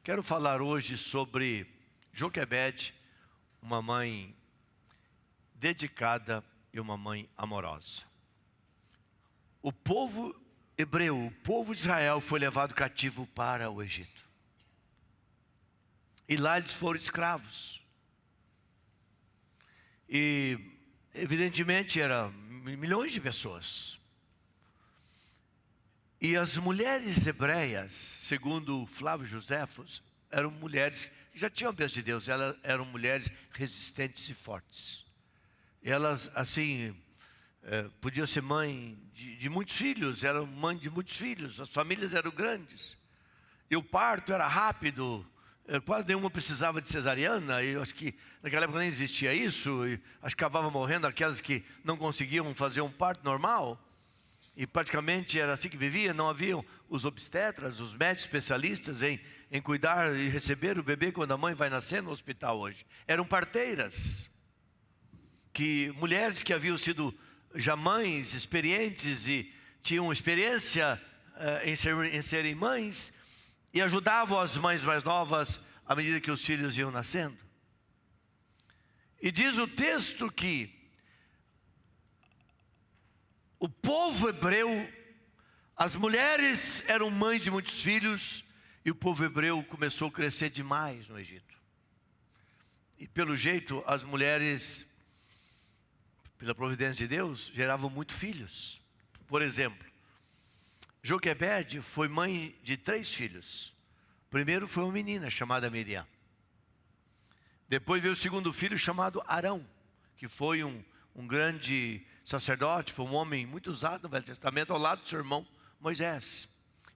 Quero falar hoje sobre Joquebede, uma mãe dedicada e uma mãe amorosa. O povo hebreu, o povo de Israel foi levado cativo para o Egito. E lá eles foram escravos. E evidentemente eram milhões de pessoas. E as mulheres hebreias, segundo Flávio Joséfos, eram mulheres que já tinham a bênção de Deus. Elas eram mulheres resistentes e fortes. Elas, assim, podiam ser mãe de muitos filhos, eram mãe de muitos filhos. As famílias eram grandes. E o parto era rápido. Quase nenhuma precisava de cesariana. E eu acho que naquela época nem existia isso. E acho que acabavam morrendo aquelas que não conseguiam fazer um parto normal. E praticamente era assim que vivia. Não haviam os obstetras, os médicos especialistas em cuidar e receber o bebê quando a mãe vai nascer no hospital hoje. Eram parteiras, mulheres que haviam sido já mães experientes e tinham experiência em serem mães e ajudavam as mães mais novas à medida que os filhos iam nascendo. E diz o texto que o povo hebreu, as mulheres eram mães de muitos filhos e o povo hebreu começou a crescer demais no Egito. E pelo jeito as mulheres, pela providência de Deus, geravam muitos filhos. Por exemplo, Joquebede foi mãe de 3 filhos. O primeiro foi uma menina chamada Miriam. Depois veio o segundo filho chamado Arão, que foi um grande sacerdote, foi um homem muito usado no Velho Testamento, ao lado do seu irmão Moisés.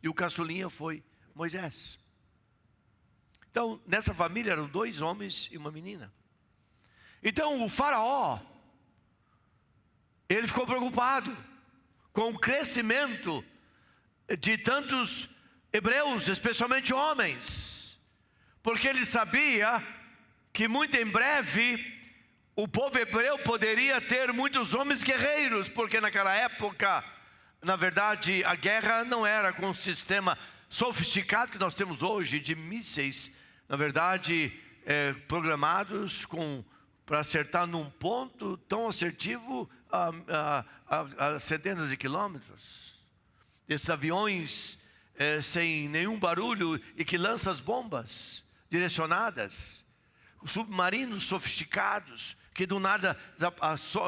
E o caçulinha foi Moisés. Então, nessa família eram 2 homens e uma menina. Então, o faraó, ele ficou preocupado com o crescimento de tantos hebreus, especialmente homens, porque ele sabia que muito em breve o povo hebreu poderia ter muitos homens guerreiros, porque naquela época, na verdade, a guerra não era com o sistema sofisticado que nós temos hoje, de mísseis, na verdade, programados para acertar num ponto tão assertivo a centenas de quilômetros. Esses aviões sem nenhum barulho e que lançam as bombas direcionadas. Os submarinos sofisticados que do nada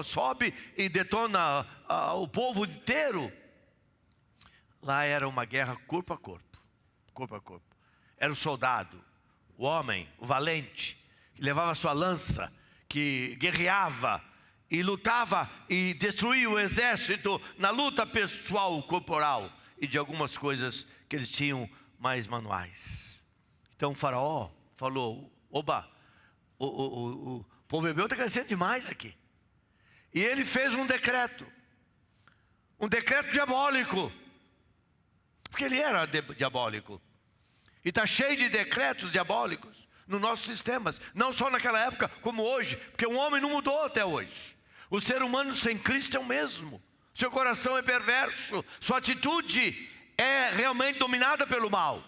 sobe e detona o povo inteiro. Lá era uma guerra corpo a corpo, corpo a corpo. Era o soldado, o homem, o valente, que levava sua lança, que guerreava e lutava e destruía o exército na luta pessoal, corporal e de algumas coisas que eles tinham mais manuais. Então o faraó falou: oba, o povo hebreu está crescendo demais aqui. E ele fez um decreto diabólico, porque ele era diabólico. E está cheio de decretos diabólicos nos nossos sistemas, não só naquela época como hoje, porque o homem não mudou até hoje. O ser humano sem Cristo é o mesmo. Seu coração é perverso, sua atitude é realmente dominada pelo mal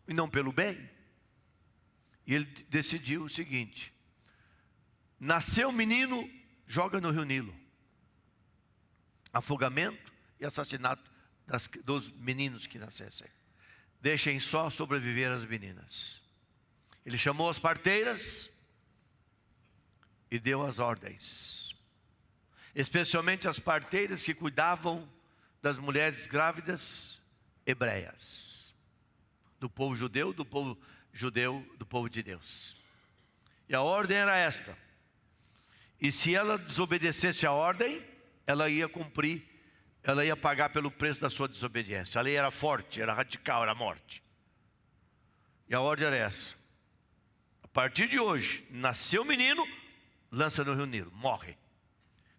e não pelo bem. E ele decidiu o seguinte: nasceu menino, joga no rio Nilo. Afogamento e assassinato dos meninos que nascessem. Deixem só sobreviver as meninas. Ele chamou as parteiras e deu as ordens, especialmente as parteiras que cuidavam das mulheres grávidas hebreias, do povo judeu, do povo de Deus. E a ordem era esta: e se ela desobedecesse a ordem, ela ia cumprir, ela ia pagar pelo preço da sua desobediência. A lei era forte, era radical, era a morte. E a ordem era essa: a partir de hoje, nasceu menino, lança no rio Nilo, morre.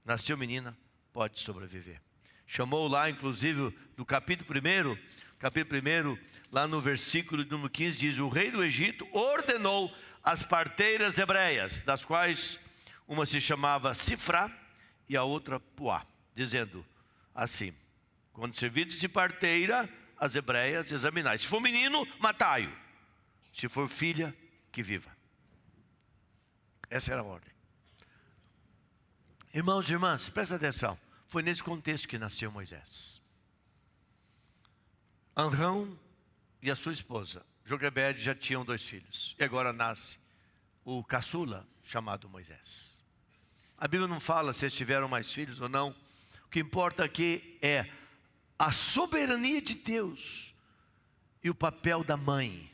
Nasceu menina, pode sobreviver. Chamou lá, inclusive, no capítulo 1, lá no versículo número 15, diz: o rei do Egito ordenou as parteiras hebreias, das quais uma se chamava Sifrá e a outra Puá, dizendo assim: quando servirdes de parteira, as hebreias examinai. Se for menino, matai-o. Se for filha, que viva. Essa era a ordem. Irmãos e irmãs, presta atenção. Foi nesse contexto que nasceu Moisés. Arão e a sua esposa, Joquebede, já tinham 2 filhos. E agora nasce o caçula, chamado Moisés. A Bíblia não fala se eles tiveram mais filhos ou não. O que importa aqui é a soberania de Deus e o papel da mãe.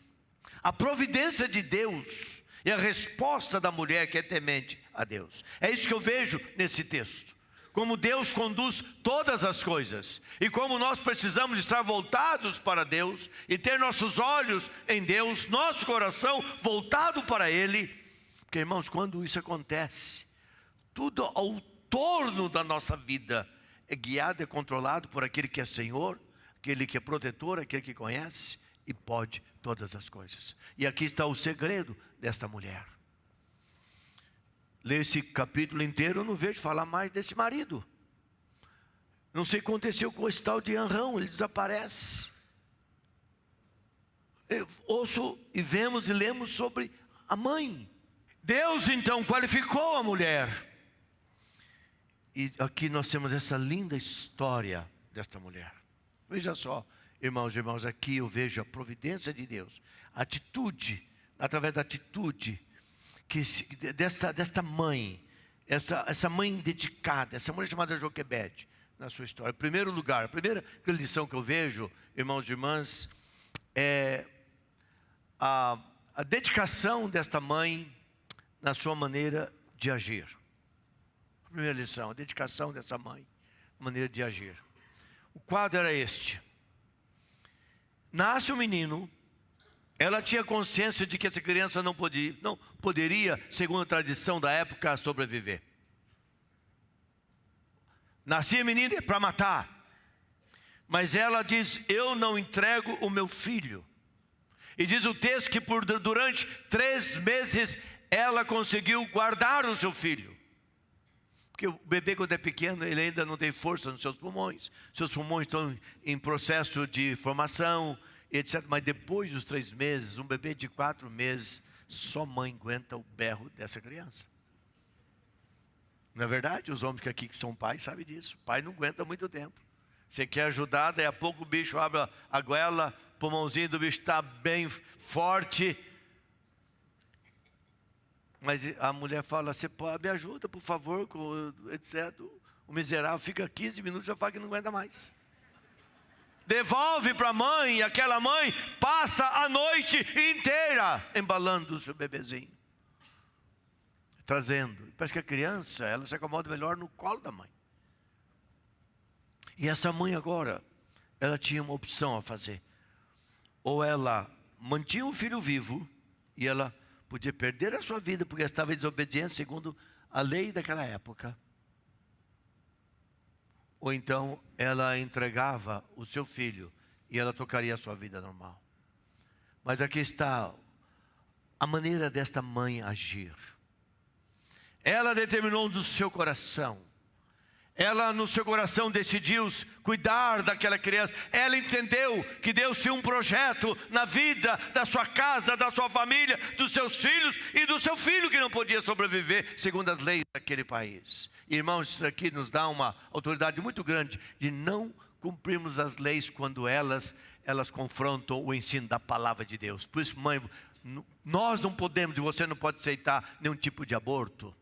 A providência de Deus e a resposta da mulher que é temente a Deus. É isso que eu vejo nesse texto. Como Deus conduz todas as coisas. E como nós precisamos estar voltados para Deus. E ter nossos olhos em Deus. Nosso coração voltado para Ele. Porque, irmãos, quando isso acontece, tudo ao torno da nossa vida é guiado, é controlado por aquele que é Senhor, aquele que é protetor, aquele que conhece e pode todas as coisas. E aqui está o segredo desta mulher. Lê esse capítulo inteiro, eu não vejo falar mais desse marido. Não sei o que aconteceu com esse tal de Arão, ele desaparece. Eu ouço e vemos e lemos sobre a mãe. Deus então qualificou a mulher. E aqui nós temos essa linda história desta mulher. Veja só, irmãos e irmãs, aqui eu vejo a providência de Deus. A atitude, através da atitude desta mãe, essa mãe dedicada, essa mulher chamada Joquebede, na sua história. Em primeiro lugar, a primeira lição que eu vejo, irmãos e irmãs, é a dedicação desta mãe na sua maneira de agir. A primeira lição, a dedicação dessa mãe, a maneira de agir. O quadro era este. Nasce um menino. Ela tinha consciência de que essa criança não poderia, segundo a tradição da época, sobreviver. Nascia menino para matar. Mas ela diz, eu não entrego o meu filho. E diz o texto que durante 3 meses ela conseguiu guardar o seu filho. Porque o bebê, quando é pequeno, ele ainda não tem força nos seus pulmões. Seus pulmões estão em processo de formação, etc. Mas depois dos 3 meses, um bebê de 4 meses, só mãe aguenta o berro dessa criança. Não é verdade? Os homens que aqui que são pais sabem disso. O pai não aguenta muito tempo. Você quer ajudar, daí a pouco o bicho abre a goela, o pulmãozinho do bicho está bem forte. Mas a mulher fala, você pode, me ajuda, por favor, etc. O miserável fica 15 minutos e já fala que não aguenta mais. Devolve para a mãe, e aquela mãe passa a noite inteira embalando o seu bebezinho. Trazendo. Parece que a criança, ela se acomoda melhor no colo da mãe. E essa mãe agora, ela tinha uma opção a fazer. Ou ela mantinha o filho vivo, e ela podia perder a sua vida, porque estava em desobediência segundo a lei daquela época. Ou então ela entregava o seu filho e ela tocaria a sua vida normal. Mas aqui está a maneira desta mãe agir. Ela determinou do seu coração. Ela no seu coração decidiu cuidar daquela criança. Ela entendeu que Deus tinha um projeto na vida da sua casa, da sua família, dos seus filhos e do seu filho que não podia sobreviver segundo as leis daquele país. Irmãos, isso aqui nos dá uma autoridade muito grande de não cumprirmos as leis quando elas confrontam o ensino da palavra de Deus. Por isso, mãe, nós não podemos, e você não pode aceitar nenhum tipo de aborto.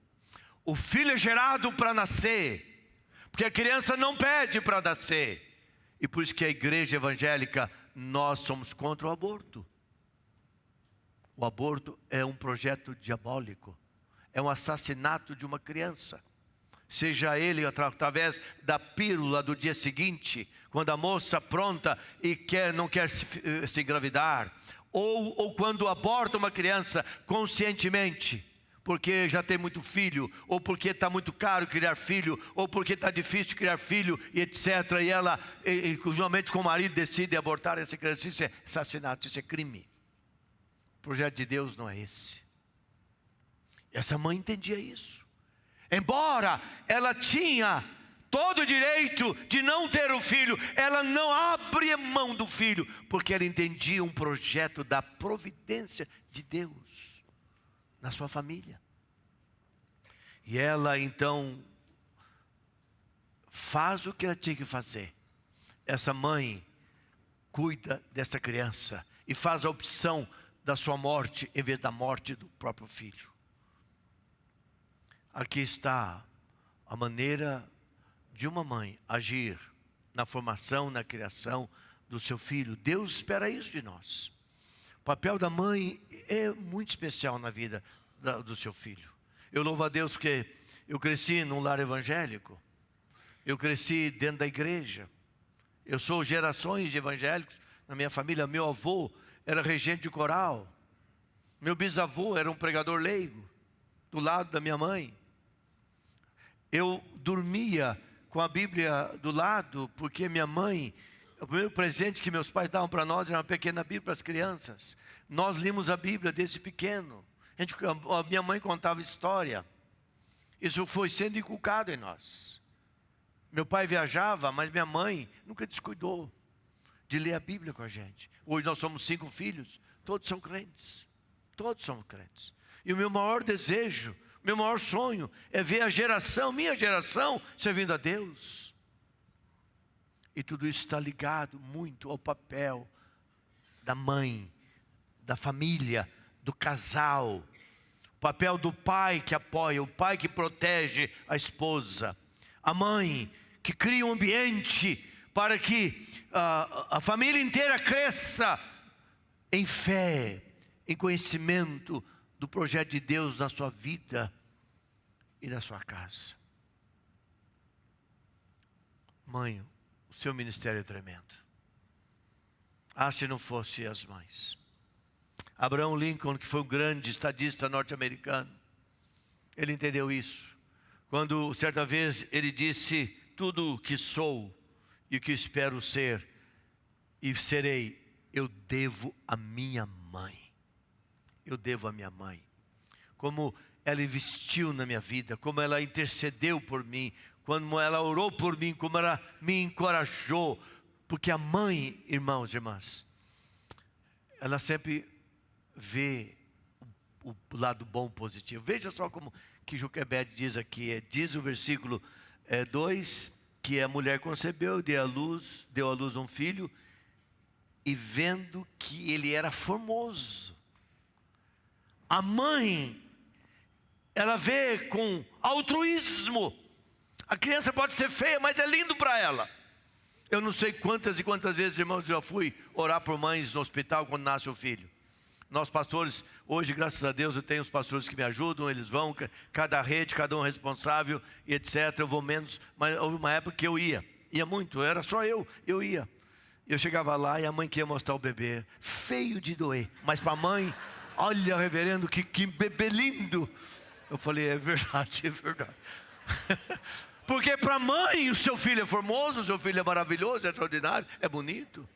O filho é gerado para nascer. Porque a criança não pede para nascer. E por isso que a igreja evangélica, nós somos contra o aborto. O aborto é um projeto diabólico. É um assassinato de uma criança. Seja ele através da pílula do dia seguinte, quando a moça pronta e não quer se engravidar. Ou quando aborta uma criança conscientemente. Porque já tem muito filho, ou porque está muito caro criar filho, ou porque está difícil criar filho, e etc. E ela, juntamente com o marido, decide abortar essa criança. Isso é assassinato, isso é crime. O projeto de Deus não é esse. Essa mãe entendia isso. Embora ela tinha todo o direito de não ter o filho. Ela não abria mão do filho, porque ela entendia um projeto da providência de Deus na sua família. E ela então faz o que ela tinha que fazer. Essa mãe cuida dessa criança e faz a opção da sua morte em vez da morte do próprio filho. Aqui está a maneira de uma mãe agir na formação, na criação do seu filho. Deus espera isso de nós. O papel da mãe é muito especial na vida do seu filho. Eu louvo a Deus que eu cresci num lar evangélico. Eu cresci dentro da igreja. Eu sou gerações de evangélicos na minha família. Meu avô era regente de coral. Meu bisavô era um pregador leigo, do lado da minha mãe. Eu dormia com a Bíblia do lado, porque minha mãe, o primeiro presente que meus pais davam para nós era uma pequena Bíblia para as crianças. Nós limos a Bíblia desde pequeno. A minha mãe contava história. Isso foi sendo inculcado em nós. Meu pai viajava, mas minha mãe nunca descuidou de ler a Bíblia com a gente. Hoje nós somos 5 filhos, todos são crentes. Todos somos crentes. E o meu maior desejo, meu maior sonho é ver a geração, minha geração, servindo a Deus. E tudo isso está ligado muito ao papel da mãe, da família, do casal. O papel do pai que apoia, o pai que protege a esposa. A mãe que cria um ambiente para que a família inteira cresça em fé, em conhecimento do projeto de Deus na sua vida e na sua casa. Mãe, o seu ministério é tremendo. Se não fosse as mães. Abraham Lincoln, que foi um grande estadista norte-americano, ele entendeu isso. Quando certa vez ele disse: tudo o que sou e o que espero ser e serei, eu devo à minha mãe. Eu devo à minha mãe. Como ela investiu na minha vida, como ela intercedeu por mim, como ela orou por mim, como ela me encorajou. Porque a mãe, irmãos e irmãs, ela sempre vê o lado bom, positivo. Veja só como que Joquebede diz aqui, diz o versículo 2, que a mulher concebeu, deu à luz um filho, e vendo que ele era formoso. A mãe, ela vê com altruísmo. A criança pode ser feia, mas é lindo para ela. Eu não sei quantas e quantas vezes, irmãos, eu já fui orar por mães no hospital quando nasce o filho. Nós pastores, hoje, graças a Deus, eu tenho os pastores que me ajudam, eles vão, cada rede, cada um responsável, e etc. Eu vou menos, mas houve uma época que eu ia muito, era só eu ia. Eu chegava lá e a mãe queria mostrar o bebê, feio de doer, mas para a mãe, olha, reverendo, que bebê lindo. Eu falei, é verdade, é verdade. Porque para a mãe, o seu filho é formoso, o seu filho é maravilhoso, é extraordinário, é bonito.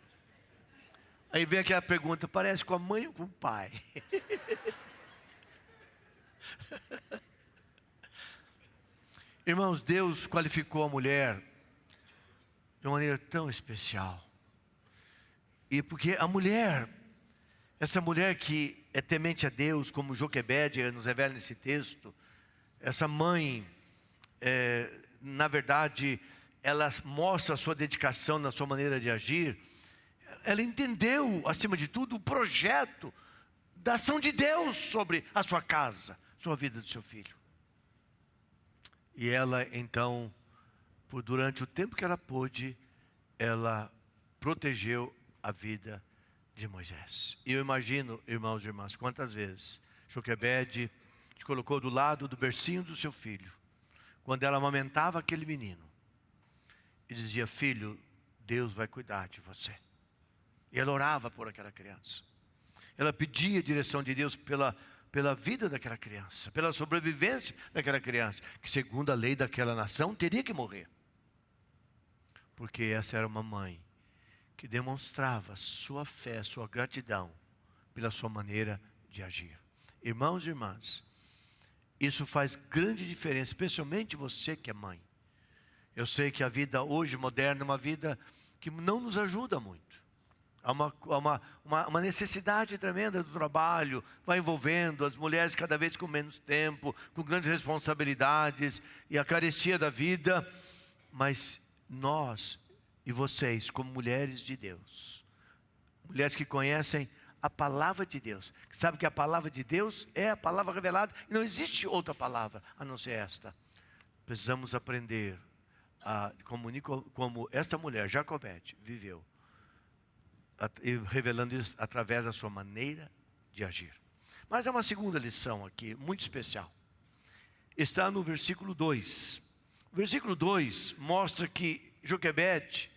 Aí vem aquela pergunta, parece com a mãe ou com o pai? Irmãos, Deus qualificou a mulher de uma maneira tão especial. E porque a mulher, essa mulher que é temente a Deus, como Joquebede nos revela nesse texto, essa mãe, na verdade, ela mostra a sua dedicação na sua maneira de agir. Ela entendeu, acima de tudo, o projeto da ação de Deus sobre a sua casa, sobre a vida do seu filho. E ela, então, durante o tempo que ela pôde, ela protegeu a vida de Moisés. E eu imagino, irmãos e irmãs, quantas vezes Joquebede te colocou do lado do bercinho do seu filho, quando ela amamentava aquele menino, e dizia: filho, Deus vai cuidar de você. E ela orava por aquela criança. Ela pedia a direção de Deus pela vida daquela criança, pela sobrevivência daquela criança, que segundo a lei daquela nação teria que morrer. Porque essa era uma mãe que demonstrava sua fé, sua gratidão pela sua maneira de agir. Irmãos e irmãs, isso faz grande diferença, especialmente você que é mãe. Eu sei que a vida hoje moderna é uma vida que não nos ajuda muito. Há uma necessidade tremenda do trabalho, vai envolvendo as mulheres cada vez com menos tempo, com grandes responsabilidades e a carestia da vida. Mas nós e vocês, como mulheres de Deus, mulheres que conhecem a palavra de Deus, que sabem que a palavra de Deus é a palavra revelada, e não existe outra palavra a não ser esta. Precisamos aprender como esta mulher, Jacobete, viveu, revelando isso através da sua maneira de agir. Mas há uma segunda lição aqui, muito especial. Está no versículo 2. O versículo 2 mostra que Joquebede,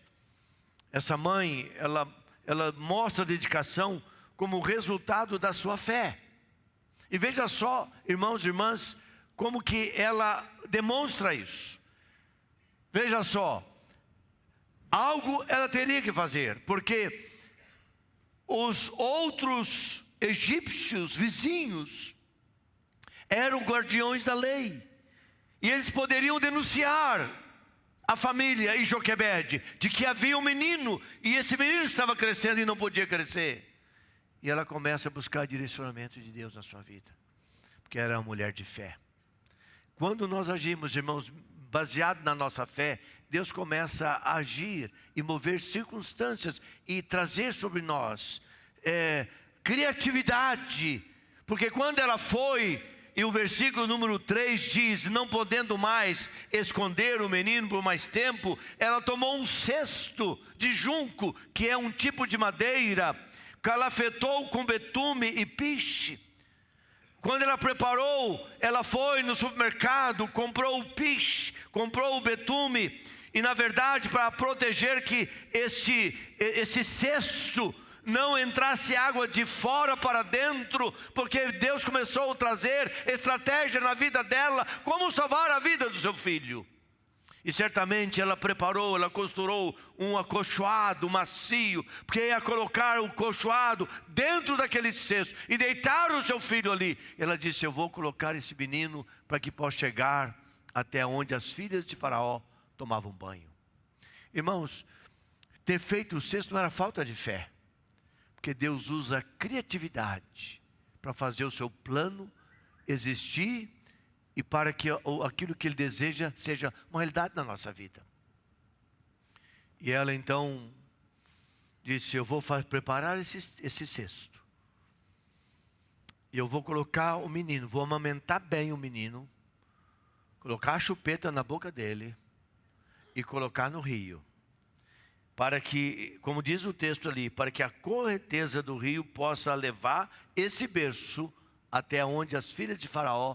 essa mãe, ela mostra a dedicação como resultado da sua fé. E veja só, irmãos e irmãs, como que ela demonstra isso. Veja só, algo ela teria que fazer, porque os outros egípcios vizinhos eram guardiões da lei, e eles poderiam denunciar a família e Joquebede de que havia um menino, e esse menino estava crescendo e não podia crescer. E ela começa a buscar direcionamento de Deus na sua vida, porque era uma mulher de fé. Quando nós agimos, irmãos, baseado na nossa fé, Deus começa a agir e mover circunstâncias e trazer sobre nós criatividade. Porque quando ela foi, e o versículo número 3 diz, não podendo mais esconder o menino por mais tempo, ela tomou um cesto de junco, que é um tipo de madeira, calafetou com betume e piche. Quando ela preparou, ela foi no supermercado, comprou o piche, comprou o betume, e na verdade para proteger que esse cesto não entrasse água de fora para dentro, porque Deus começou a trazer estratégia na vida dela, como salvar a vida do seu filho. E certamente ela preparou, ela costurou um acolchoado macio, porque ia colocar o acolchoado dentro daquele cesto e deitar o seu filho ali. Ela disse, eu vou colocar esse menino para que possa chegar até onde as filhas de Faraó tomavam banho. Irmãos, ter feito o cesto não era falta de fé, porque Deus usa criatividade para fazer o seu plano existir e para que aquilo que Ele deseja seja uma realidade na nossa vida. E ela então disse, eu vou preparar esse cesto. E eu vou colocar o menino, vou amamentar bem o menino, colocar a chupeta na boca dele e colocar no rio. Para que, como diz o texto ali, para que a correnteza do rio possa levar esse berço até onde as filhas de Faraó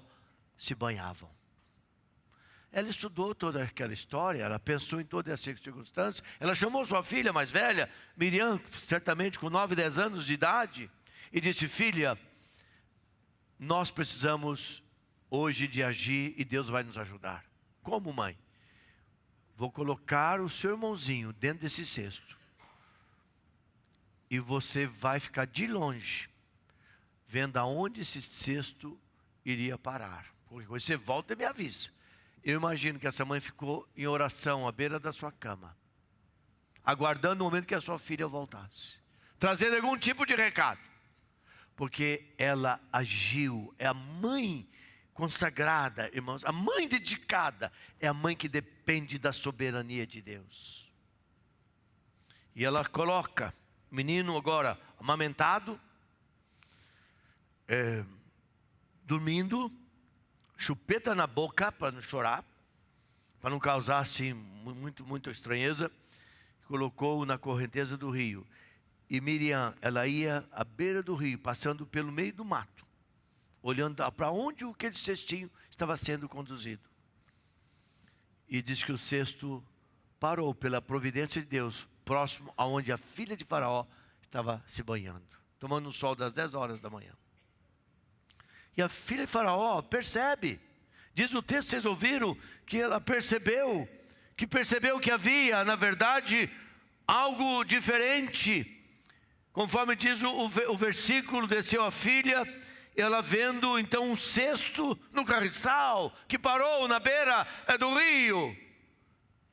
se banhavam. Ela estudou toda aquela história, ela pensou em todas as circunstâncias, ela chamou sua filha mais velha, Miriam, certamente com 9, 10 anos de idade, e disse, filha, nós precisamos hoje de agir e Deus vai nos ajudar. Como, mãe? Vou colocar o seu irmãozinho dentro desse cesto, e você vai ficar de longe, vendo aonde esse cesto iria parar. Porque você volta e me avisa. Eu imagino que essa mãe ficou em oração à beira da sua cama, aguardando o momento que a sua filha voltasse, trazendo algum tipo de recado, porque ela agiu. É a mãe consagrada, irmãos, a mãe dedicada, é a mãe que depende da soberania de Deus. E ela coloca o menino agora amamentado, dormindo, chupeta na boca para não chorar, para não causar assim muita estranheza, colocou-o na correnteza do rio. E Miriam, ela ia à beira do rio, passando pelo meio do mato, olhando para onde aquele cestinho estava sendo conduzido. E diz que o cesto parou pela providência de Deus, próximo aonde a filha de Faraó estava se banhando, tomando o sol das 10 horas da manhã. E a filha de Faraó percebe, diz o texto, vocês ouviram, que ela percebeu que havia, na verdade, algo diferente. Conforme diz o versículo, desceu a filha, ela vendo então um cesto no carriçal, que parou na beira do rio.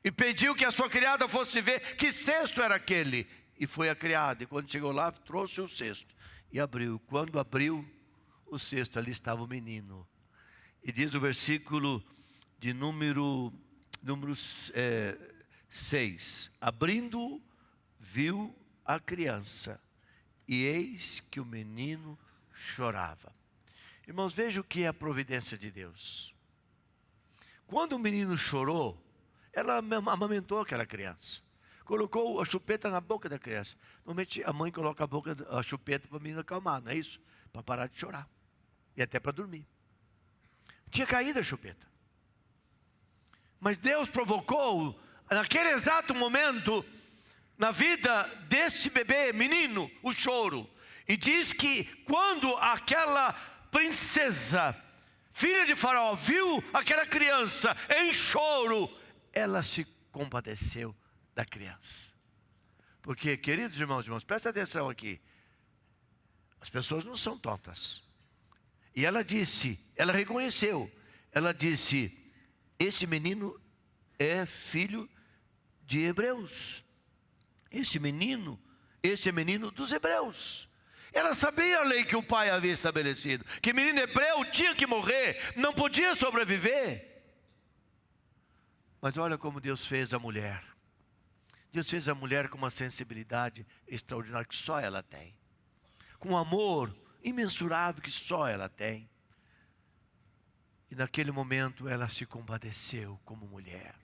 e pediu que a sua criada fosse ver que cesto era aquele. E foi a criada, e quando chegou lá, trouxe o cesto e abriu. Quando abriu o cesto, ali estava o menino. E diz o versículo de número 6. Abrindo, viu a criança, e eis que o menino chorava. Irmãos, veja o que é a providência de Deus. Quando o menino chorou, ela amamentou aquela criança. Colocou a chupeta na boca da criança. Normalmente a mãe coloca a chupeta para o menino acalmar, não é isso? Para parar de chorar. E até para dormir. Tinha caído a chupeta. Mas Deus provocou, naquele exato momento, na vida deste bebê, menino, o choro. E diz que quando aquela princesa, filha de Faraó, viu aquela criança em choro, ela se compadeceu da criança. Porque, queridos irmãos e irmãs, presta atenção aqui. As pessoas não são tontas. E ela disse, ela reconheceu, ela disse: esse menino é filho de hebreus. Esse é menino dos hebreus. Ela sabia a lei que o pai havia estabelecido, que menino hebreu tinha que morrer, não podia sobreviver. Mas olha como Deus fez a mulher. Deus fez a mulher com uma sensibilidade extraordinária que só ela tem, com um amor imensurável que só ela tem. E naquele momento ela se compadeceu como mulher.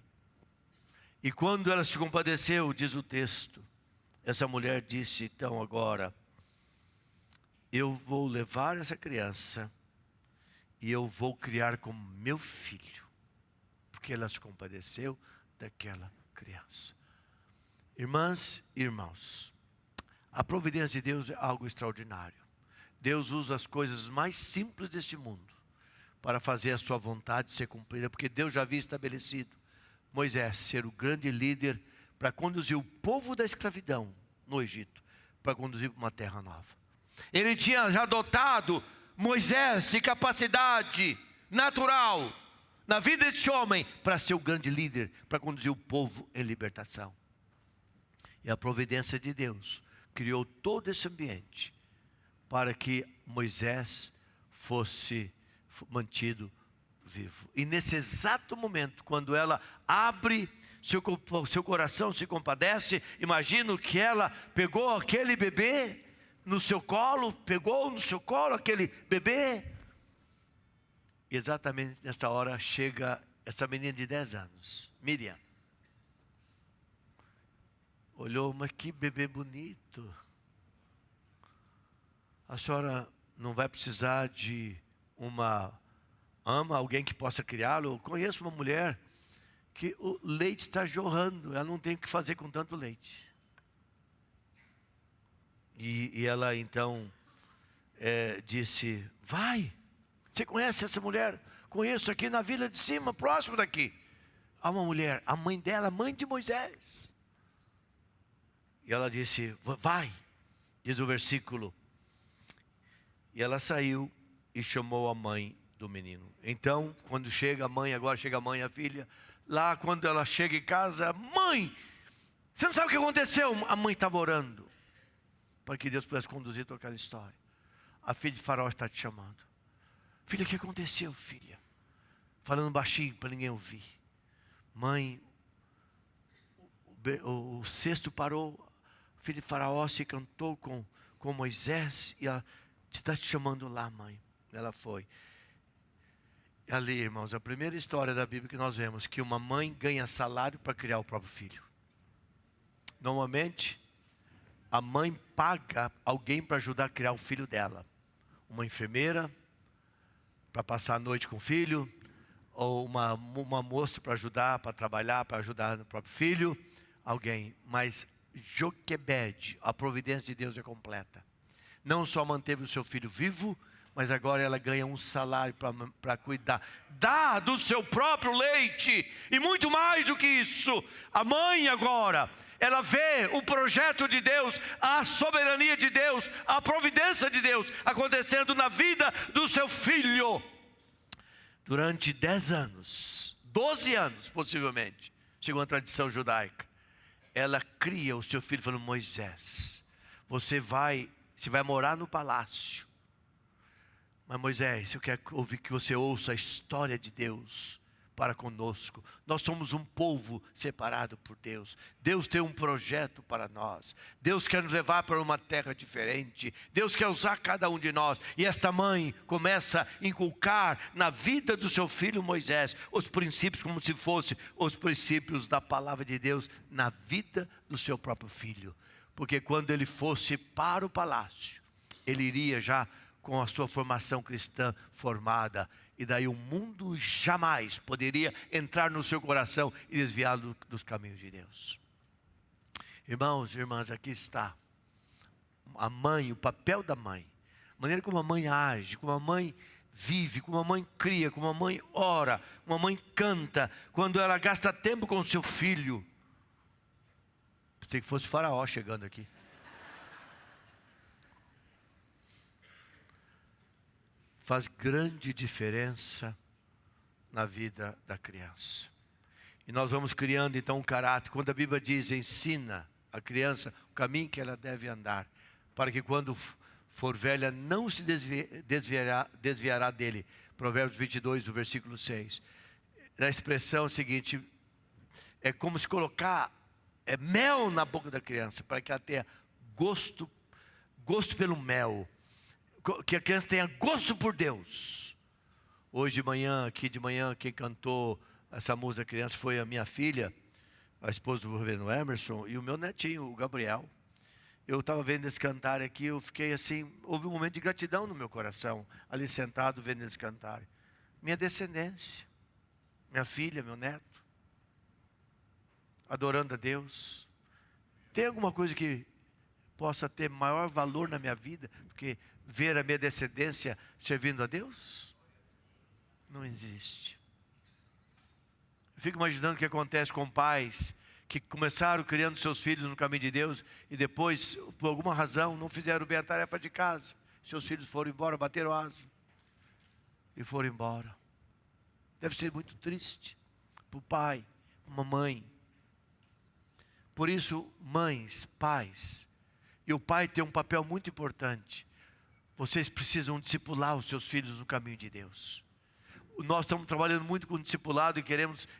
E quando ela se compadeceu, diz o texto, essa mulher disse: então agora eu vou levar essa criança e eu vou criar como meu filho, porque ela se compadeceu daquela criança. Irmãs e irmãos, a providência de Deus é algo extraordinário. Deus usa as coisas mais simples deste mundo para fazer a sua vontade ser cumprida, porque Deus já havia estabelecido Moisés ser o grande líder para conduzir o povo da escravidão no Egito, para conduzir para uma terra nova. Ele tinha já dotado Moisés de capacidade natural na vida deste homem para ser o grande líder, para conduzir o povo em libertação. E a providência de Deus criou todo esse ambiente para que Moisés fosse mantido vivo. E nesse exato momento, quando ela abre seu coração, se compadece, imagino que ela pegou aquele bebê no seu colo, pegou no seu colo aquele bebê. E exatamente nessa hora chega essa menina de 10 anos, Miriam. Olhou, mas que bebê bonito. A senhora não vai precisar de alguém que possa criá-lo? Eu conheço uma mulher que o leite está jorrando, ela não tem o que fazer com tanto leite. E ela então disse: vai, você conhece essa mulher? Conheço aqui na vila de cima, próximo daqui. Há uma mulher, a mãe dela, mãe de Moisés. E ela disse: vai, diz o versículo. E ela saiu e chamou a mãe do menino. Então, quando chega a mãe, agora chega a mãe e a filha, lá quando ela chega em casa: mãe, você não sabe o que aconteceu? A mãe estava orando para que Deus pudesse conduzir toda aquela história. A filha de Faraó está te chamando. Filha, o que aconteceu, filha? Falando baixinho para ninguém ouvir. Mãe, o cesto parou. A filha de Faraó se encantou com Moisés e ela está te chamando lá, mãe. Ela foi. Ali, irmãos, a primeira história da Bíblia que nós vemos que uma mãe ganha salário para criar o próprio filho. Normalmente, a mãe paga alguém para ajudar a criar o filho dela. Uma enfermeira para passar a noite com o filho, ou uma moça para ajudar, para trabalhar, para ajudar no próprio filho. Alguém, mas Joquebed, a providência de Deus é completa. Não só manteve o seu filho vivo, mas agora ela ganha um salário para cuidar. Dá do seu próprio leite. E muito mais do que isso. A mãe agora, ela vê o projeto de Deus, a soberania de Deus, a providência de Deus acontecendo na vida do seu filho. Durante 10 anos, 12 anos possivelmente, segundo a tradição judaica. Ela cria o seu filho falando: Moisés, você vai morar no palácio. Mas Moisés, eu quero ouvir que você ouça a história de Deus para conosco. Nós somos um povo separado por Deus. Deus tem um projeto para nós. Deus quer nos levar para uma terra diferente. Deus quer usar cada um de nós. E esta mãe começa a inculcar na vida do seu filho Moisés os princípios, como se fossem os princípios da palavra de Deus na vida do seu próprio filho. Porque quando ele fosse para o palácio, ele iria já com a sua formação cristã formada. E daí o mundo jamais poderia entrar no seu coração e desviá-lo dos caminhos de Deus. Irmãos e irmãs, aqui está a mãe, o papel da mãe. A maneira como a mãe age, como a mãe vive, como a mãe cria, como a mãe ora, como a mãe canta. Quando ela gasta tempo com o seu filho. Pensei que fosse Faraó chegando aqui. Faz grande diferença na vida da criança. E nós vamos criando então um caráter. Quando a Bíblia diz: ensina a criança o caminho que ela deve andar, para que quando for velha não se desviará dele. Provérbios 22, o versículo 6. A expressão seguinte, é como se colocar mel na boca da criança, para que ela tenha gosto pelo mel. Que a criança tenha gosto por Deus. Hoje de manhã, quem cantou essa música da criança foi a minha filha, a esposa do reverendo Emerson, e o meu netinho, o Gabriel. Eu estava vendo eles cantarem aqui, eu fiquei assim, houve um momento de gratidão no meu coração, ali sentado vendo eles cantarem. Minha descendência, minha filha, meu neto, adorando a Deus. Tem alguma coisa que possa ter maior valor na minha vida do que ver a minha descendência servindo a Deus? Não existe. Eu fico imaginando o que acontece com pais que começaram criando seus filhos no caminho de Deus e depois, por alguma razão, não fizeram bem a tarefa de casa. Seus filhos foram embora, bateram asa e foram embora. Deve ser muito triste para o pai, para uma mãe. Por isso, mães, pais, e o pai tem um papel muito importante. Vocês precisam discipular os seus filhos no caminho de Deus. Nós estamos trabalhando muito com discipulado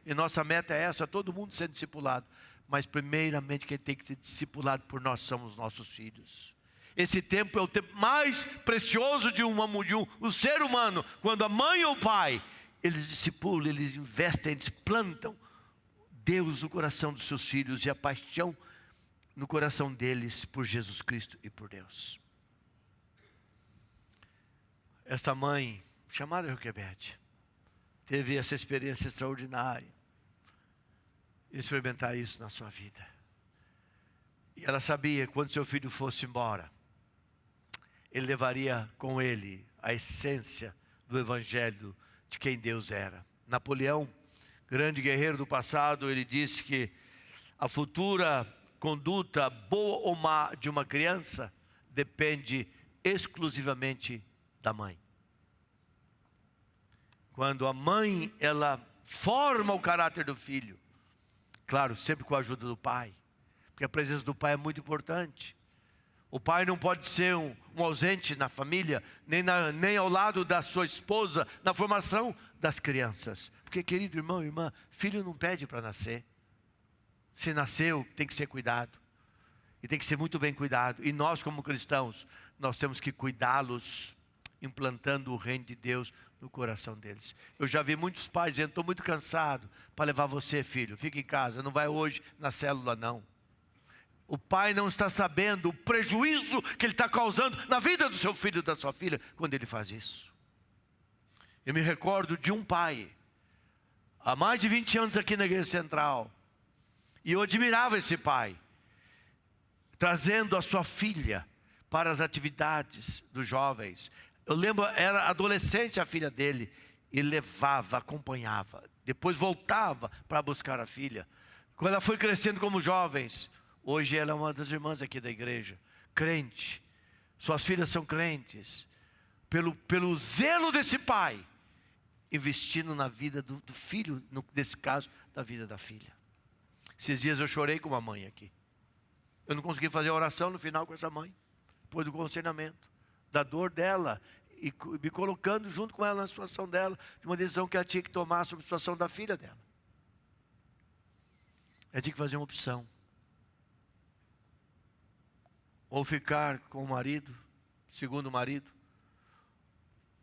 e nossa meta é essa, todo mundo sendo discipulado. Mas primeiramente quem tem que ser discipulado por nós são os nossos filhos. Esse tempo é o tempo mais precioso de um ser humano. Quando a mãe ou o pai, eles discipulam, eles investem, eles plantam Deus no coração dos seus filhos e a paixão no coração deles por Jesus Cristo e por Deus. Essa mãe, chamada Joquebede, teve essa experiência extraordinária. Experimentar isso na sua vida. E ela sabia que quando seu filho fosse embora, ele levaria com ele a essência do Evangelho de quem Deus era. Napoleão, grande guerreiro do passado, ele disse que a futura conduta, boa ou má, de uma criança depende exclusivamente da mãe. Quando a mãe, ela forma o caráter do filho, claro, sempre com a ajuda do pai, porque a presença do pai é muito importante. O pai não pode ser um ausente na família, nem ao lado da sua esposa, na formação das crianças. Porque, querido irmão e irmã, filho não pede para nascer. Se nasceu, tem que ser cuidado. E tem que ser muito bem cuidado. E nós, como cristãos, nós temos que cuidá-los, implantando o reino de Deus no coração deles. Eu já vi muitos pais dizendo: estou muito cansado para levar você, filho, fica em casa, não vai hoje na célula não. O pai não está sabendo o prejuízo que ele está causando na vida do seu filho e da sua filha quando ele faz isso. Eu me recordo de um pai, há mais de 20 anos aqui na Igreja Central, e eu admirava esse pai, trazendo a sua filha para as atividades dos jovens. Eu lembro, era adolescente a filha dele, e levava, acompanhava, depois voltava para buscar a filha. Quando ela foi crescendo como jovens, hoje ela é uma das irmãs aqui da igreja, crente, suas filhas são crentes, pelo zelo desse pai, investindo na vida do filho, nesse caso, da vida da filha. Esses dias eu chorei com uma mãe aqui. Eu não consegui fazer a oração no final com essa mãe, depois do consternamento, da dor dela, e me colocando junto com ela na situação dela, de uma decisão que ela tinha que tomar sobre a situação da filha dela. Ela tinha que fazer uma opção. Ou ficar com o marido, segundo o marido,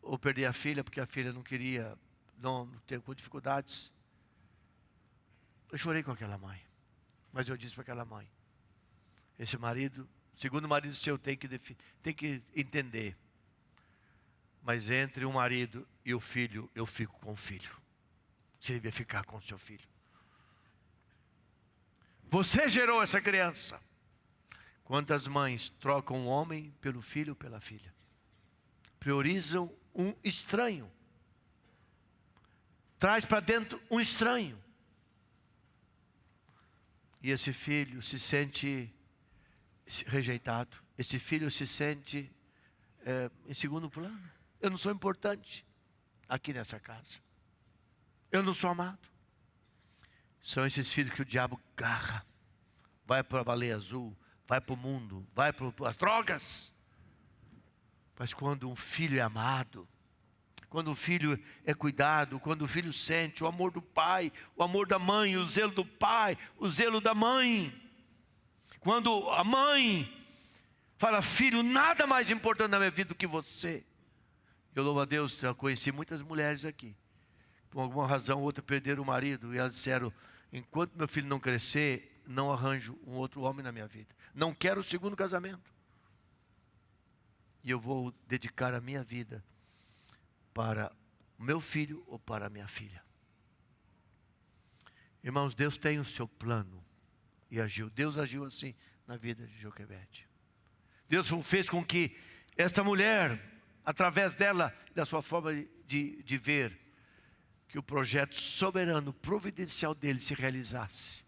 ou perder a filha, porque a filha não queria, não ter com dificuldades. Eu chorei com aquela mãe, mas eu disse para aquela mãe: esse marido, segundo o marido seu, tem que entender. Mas entre o marido e o filho, eu fico com o filho. Você devia ficar com o seu filho. Você gerou essa criança. Quantas mães trocam um homem pelo filho ou pela filha? Priorizam um estranho. Traz para dentro um estranho. E esse filho se sente rejeitado. Esse filho se sente em segundo plano. Eu não sou importante aqui nessa casa. Eu não sou amado. São esses filhos que o diabo garra. Vai para a baleia azul, vai para o mundo, vai para as drogas. Mas quando um filho é amado, quando o filho é cuidado, quando o filho sente o amor do pai, o amor da mãe, o zelo do pai, o zelo da mãe. Quando a mãe fala: filho, nada mais importante na minha vida do que você. Eu louvo a Deus, eu conheci muitas mulheres aqui, por alguma razão ou outra perderam o marido, e elas disseram: enquanto meu filho não crescer, não arranjo um outro homem na minha vida. Não quero o segundo casamento. E eu vou dedicar a minha vida para o meu filho ou para a minha filha. Irmãos, Deus tem o seu plano e agiu. Deus agiu assim na vida de Joquebede. Deus fez com que esta mulher, através dela, da sua forma de ver, que o projeto soberano, providencial dele se realizasse.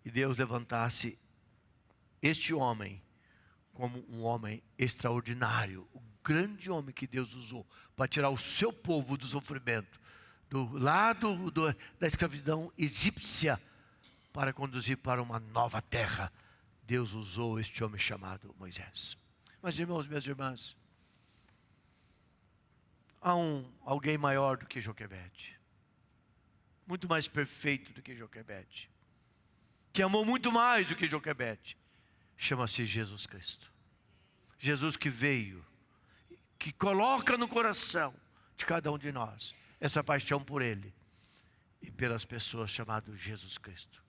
E Deus levantasse este homem como um homem extraordinário, o grande homem que Deus usou para tirar o seu povo do sofrimento, do lado da escravidão egípcia, para conduzir para uma nova terra. Deus usou este homem chamado Moisés. Mas irmãos, minhas irmãs, há alguém maior do que Joquebede, muito mais perfeito do que Joquebede, que amou muito mais do que Joquebede. Chama-se Jesus Cristo. Jesus que veio, que coloca no coração de cada um de nós essa paixão por Ele e pelas pessoas, chamado Jesus Cristo.